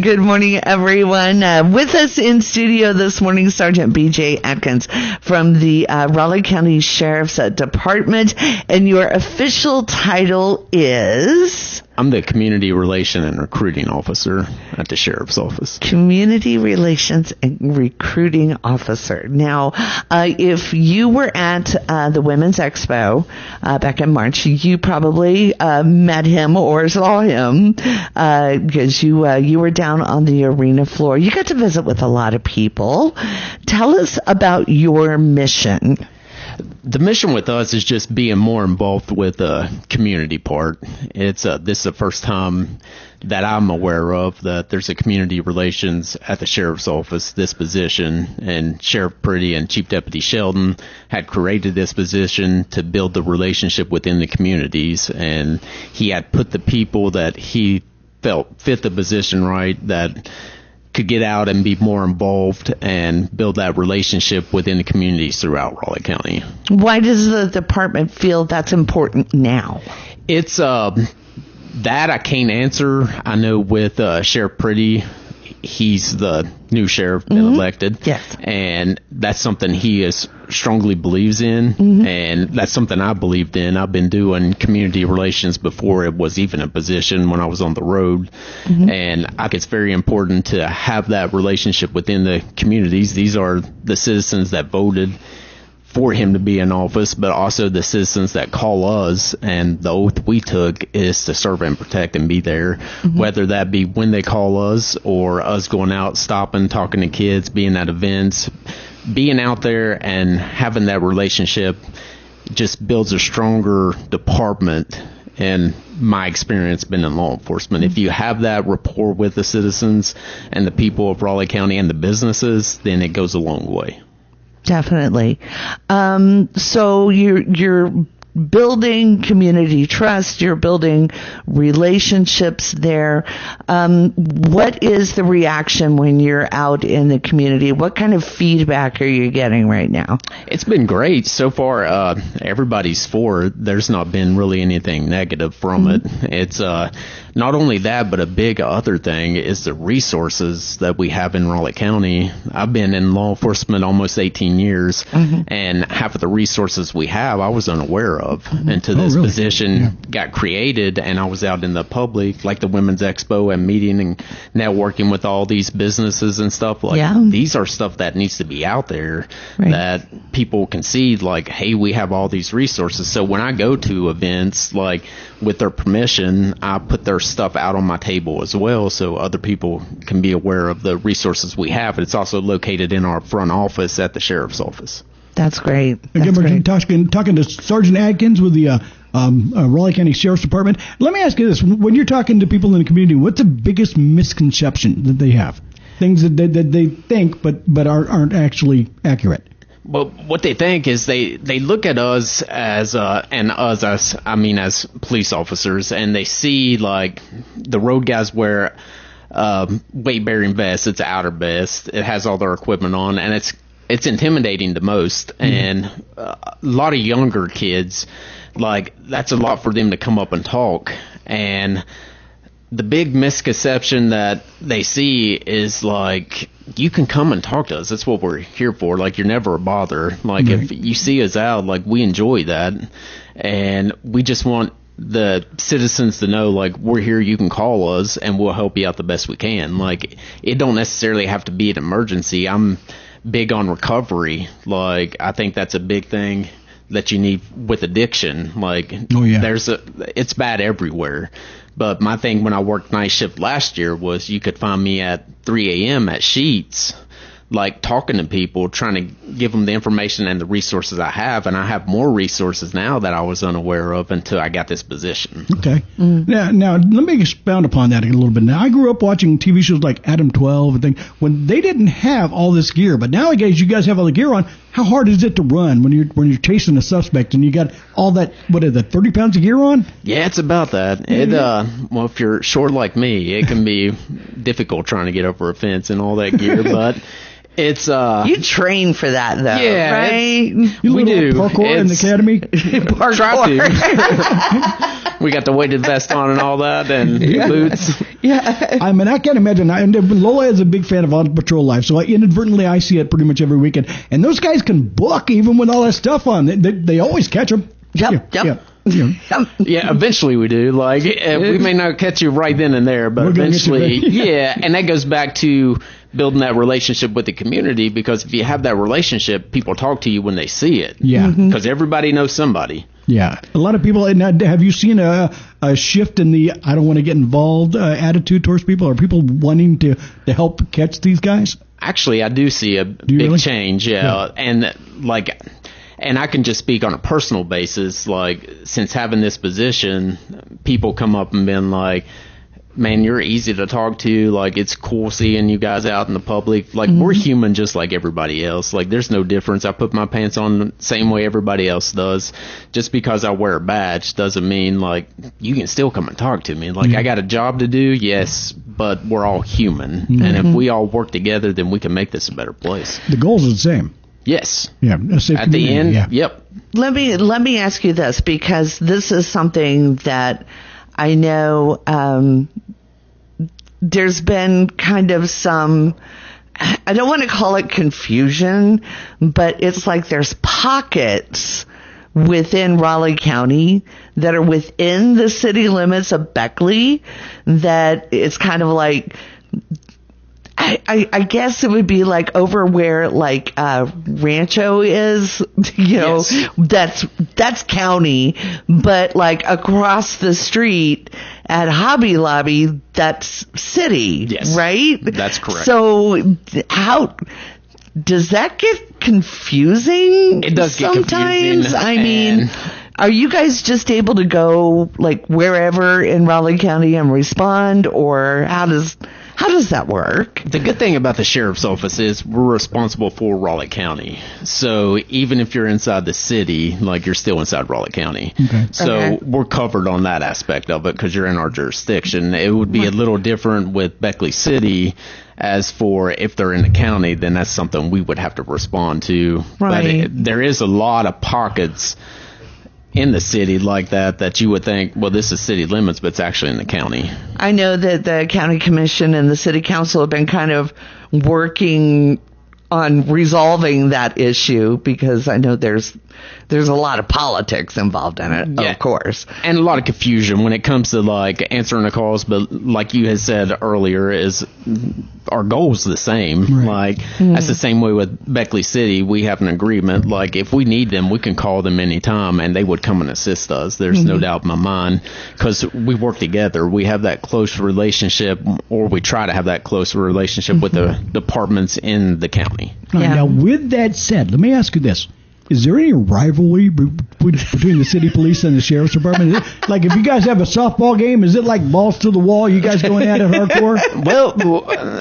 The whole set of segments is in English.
Good morning, everyone. With us in studio this morning, Sergeant BJ Atkins from the Raleigh County Sheriff's Department, and your official title is? I'm the Community Relation and Recruiting Officer at the Sheriff's Office. Community Relations and Recruiting Officer. Now, if you were at the Women's Expo back in March, you probably met him or saw him because you were down on the arena floor. You got to visit with a lot of people. Tell us about your mission. The mission with us is just being more involved with the community part. This is the first time that I'm aware of that there's a community relations at the Sheriff's Office, this position, and Sheriff Pretty and Chief Deputy Sheldon had created this position to build the relationship within the communities, and he had put the people that he felt fit the position right, that could get out and be more involved and build that relationship within the communities throughout Raleigh County. Why does the department feel that's important now? It's that I can't answer. I know with Sheriff Pretty, he's the new sheriff been elected. Yes. And that's something he strongly believes in, and that's something I believed in. I've been doing community relations before it was even a position when I was on the road, and I think it's very important to have that relationship within the communities. These are the citizens that voted for him to be in office, but also the citizens that call us, and the oath we took is to serve and protect and be there, whether that be when they call us or us going out, stopping, talking to kids, being at events. Being out there and having that relationship just builds a stronger department. And my experience been in law enforcement. If you have that rapport with the citizens and the people of Raleigh County and the businesses, then it goes a long way. Definitely. So you're building community trust, you're building relationships there. What is the reaction when you're out in the community? What kind of feedback are you getting right now? It's been great. So far, everybody's for it. There's not been really anything negative from it. It's not only that, but a big other thing is the resources that we have in Raleigh County. I've been in law enforcement almost 18 years, and half of the resources we have I was unaware of until this position got created, and I was out in the public, like the Women's Expo, and meeting and networking with all these businesses and stuff. These are stuff that needs to be out there that people can see, like, hey, we have all these resources. So when I go to events, like, with their permission, I put their stuff out on my table as well so other people can be aware of the resources we have. It's also located in our front office at the Sheriff's Office. That's great. Again, we're talking to Sergeant Adkins with the Raleigh County Sheriff's Department. Let me ask you this. When you're talking to people in the community, what's the biggest misconception that they have? Things that they think but aren't actually accurate? Well, what they think is they look at us as as police officers, and they see, like, the road guys wear weight-bearing vests. It's an outer vest. It has all their equipment on, and it's intimidating to most. And a lot of younger kids, like, that's a lot for them to come up and talk. And the big misconception that they see is, like, you can come and talk to us. That's what we're here for. Like, you're never a bother. Like, if you see us out, like, we enjoy that. And we just want the citizens to know, like, we're here, you can call us, and we'll help you out the best we can. Like, it don't necessarily have to be an emergency. I'm big on recovery. Like, I think that's a big thing that you need with addiction. Like, it's bad everywhere. But my thing when I worked night shift last year was you could find me at 3 a.m. at Sheetz, like, talking to people, trying to give them the information and the resources I have. And I have more resources now that I was unaware of until I got this position. Okay. Now, let me expound upon that a little bit. Now, I grew up watching TV shows like Adam 12 and things when they didn't have all this gear. But nowadays, you guys have all the gear on. How hard is it to run when you're chasing a suspect and you got all that, 30 pounds of gear on? Yeah, it's about that. Well, if you're short like me, it can be difficult trying to get over a fence and all that gear, but It's You train for that, though, Yeah, right? You we do. parkour in the academy. try to. We got the weighted vest on and all that, and boots. Yeah. I mean, I can't imagine. And Lola is a big fan of On Patrol Life, so inadvertently I see it pretty much every weekend. And those guys can book even with all that stuff on. They always catch them. Yep. Yeah, eventually we do. Like, we may not catch you right then and there, but We're gonna get you eventually, back. yeah. And that goes back to building that relationship with the community, because if you have that relationship, people talk to you when they see it. Yeah. Because everybody knows somebody. Yeah. A lot of people. And have you seen a shift in the I don't want to get involved attitude towards people? Are people wanting to help catch these guys? Actually, I do see a big really? change, yeah. And I can just speak on a personal basis. Like, since having this position, people come up and been like, man, you're easy to talk to. Like, it's cool seeing you guys out in the public. Like, we're human just like everybody else. Like, there's no difference. I put my pants on the same way everybody else does. Just because I wear a badge doesn't mean, like, you can still come and talk to me. Like, I got a job to do, yes, but we're all human. And if we all work together, then we can make this a better place. The goals are the same. Yes. Yeah. A safe At the community, end, yeah. yep. Let me ask you this, because this is something that I know there's been kind of some, I don't want to call it confusion, but it's like there's pockets within Raleigh County that are within the city limits of Beckley that it's kind of like, I guess it would be like over where like Rancho is, Yes. that's county, but like across the street at Hobby Lobby, that's city, Yes. right? That's correct. So how does that get confusing? It does get sometimes. confusing, I mean, and- are you guys just able to go like wherever in Raleigh County and respond, or how does that work? The good thing about the sheriff's office is we're responsible for Raleigh County. So even if you're inside the city, like, you're still inside Raleigh County. Okay. So Okay. we're covered on that aspect of it because you're in our jurisdiction. It would be a little different with Beckley City. As for if they're in the county, then that's something we would have to respond to. Right. But there is a lot of pockets in the city like that you would think, well, this is city limits, but it's actually in the county. I know that the county commission and the city council have been kind of working on resolving that issue, because I know there's a lot of politics involved in it, Yeah. of course. And a lot of confusion when it comes to like answering the calls, but like you had said earlier, is our goal's the same. Right. Like, that's the same way with Beckley City. We have an agreement. Like, if we need them, we can call them anytime and they would come and assist us. There's no doubt in my mind, because we work together. We have that close relationship, or we try to have that close relationship with the departments in the county. All right, Yeah. now, with that said, let me ask you this. Is there any rivalry between the city police and the sheriff's department? Is it, like, if you guys have a softball game, is it like balls to the wall? You guys going at it hardcore? Well,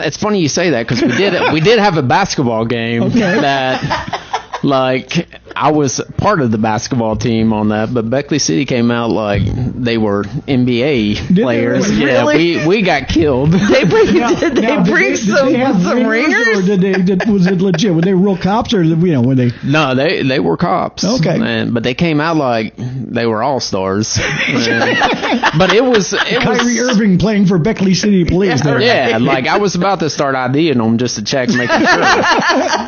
it's funny you say that, because we did have a basketball game that, like, I was part of the basketball team on that, but Beckley City came out like they were NBA players. really? Yeah, Really? we got killed. Did they bring Did some they have ringers? Or was it legit? Were they real cops, or were they? No, they were cops. Okay. But they came out like they were all stars. But it was Kyrie Irving playing for Beckley City Police. there. Yeah, like, I was about to start IDing them just to check, making sure.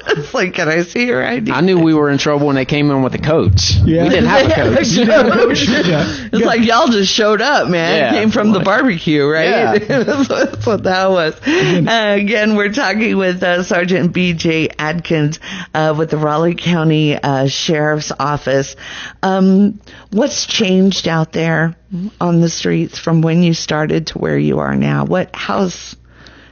It's like, can I see your ID? I knew we were in trouble when they came in with the coach. Yeah. We didn't have a coach. You didn't have a coach? Yeah. It's like y'all just showed up, man. Yeah. Came from the barbecue, right? Yeah. That's what that was. Again, we're talking with Sergeant BJ Atkins with the Raleigh County Sheriff's Office. What's changed out there on the streets from when you started to where you are now?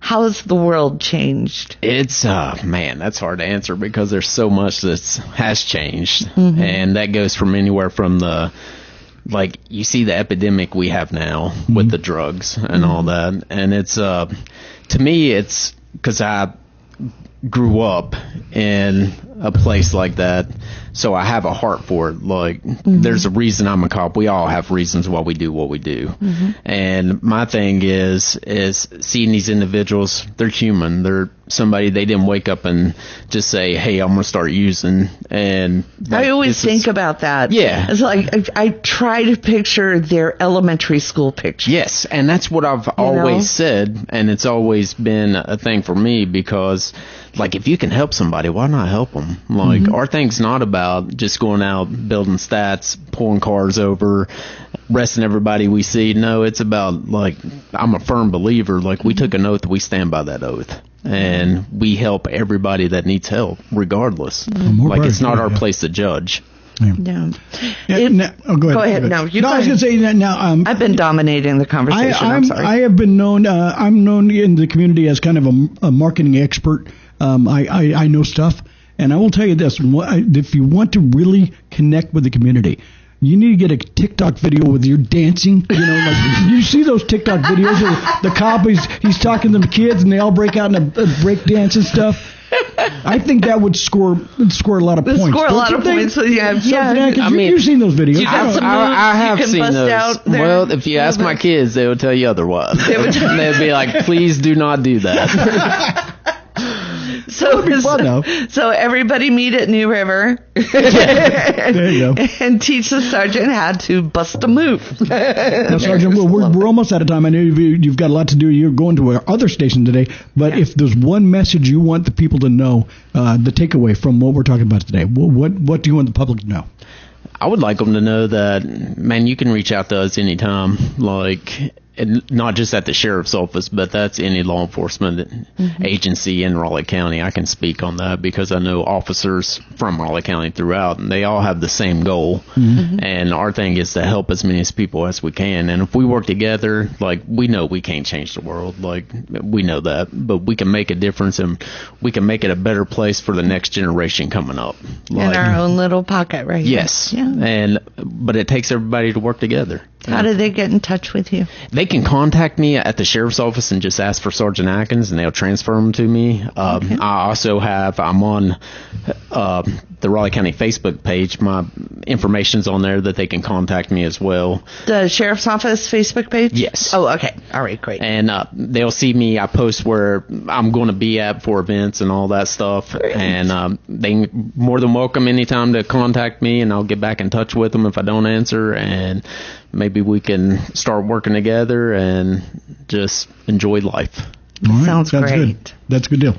How's the world changed? It's man, that's hard to answer, because there's so much that has changed, and that goes from anywhere from the, like, you see the epidemic we have now with the drugs and all that, and it's to me, it's because I grew up in a place like that, so I have a heart for it. Like, there's a reason I'm a cop. We all have reasons why we do what we do. And my thing is seeing these individuals, they're human. They're somebody, they didn't wake up and just say, hey, I'm going to start using. And like, I always think about that. Yeah. It's like I try to picture their elementary school picture. Yes, and that's what I've always said, and it's always been a thing for me, because like, if you can help somebody, why not help them? Like, our thing's not about just going out building stats, pulling cars over, arresting everybody we see. No, it's about, like, I'm a firm believer, like, we took an oath, we stand by that oath, and we help everybody that needs help regardless. Like, it's not our place to judge. Yeah. Go ahead. No, you I was going to say that now. I've been dominating the conversation. I'm sorry. I have been known. I'm known in the community as kind of a marketing expert. I know stuff, and I will tell you this: if you want to really connect with the community, you need to get a TikTok video with your dancing. You know, like, you see those TikTok videos of the cop, he's talking to the kids, and they all break out in a break dance and stuff. I think that would score a lot of points. Score a lot of points. Yeah. I mean, you've seen those videos. I have seen those. Well, if you ask my kids, they will tell you otherwise. They'd be like, please do not do that. So everybody meet at New River. There you go. And teach the sergeant how to bust a move. Now, Sergeant, we're almost out of time. I know you've got a lot to do. You're going to our other station today. But if there's one message you want the people to know, the takeaway from what we're talking about today, what do you want the public to know? I would like them to know that, man, you can reach out to us anytime. Like, and not just at the sheriff's office, but that's any law enforcement agency in Raleigh County. I can speak on that because I know officers from Raleigh County throughout, and they all have the same goal. And our thing is to help as many people as we can. And if we work together, like, we know we can't change the world. Like, we know that, but we can make a difference, and we can make it a better place for the next generation coming up. Like, in our own little pocket, right? Yes. Yeah. But it takes everybody to work together. How do they get in touch with you? They can contact me at the sheriff's office and just ask for Sergeant Atkins, and they'll transfer them to me. I'm on the Raleigh County Facebook page. My information's on there that they can contact me as well. The sheriff's office Facebook page? Yes. Oh, okay. All right, great. And they'll see me. I post where I'm going to be at for events and all that stuff. Great. And they more than welcome anytime to contact me, and I'll get back in touch with them if I don't answer, and maybe we can start working together and just enjoy life. All right. Sounds great. Good. That's a good deal.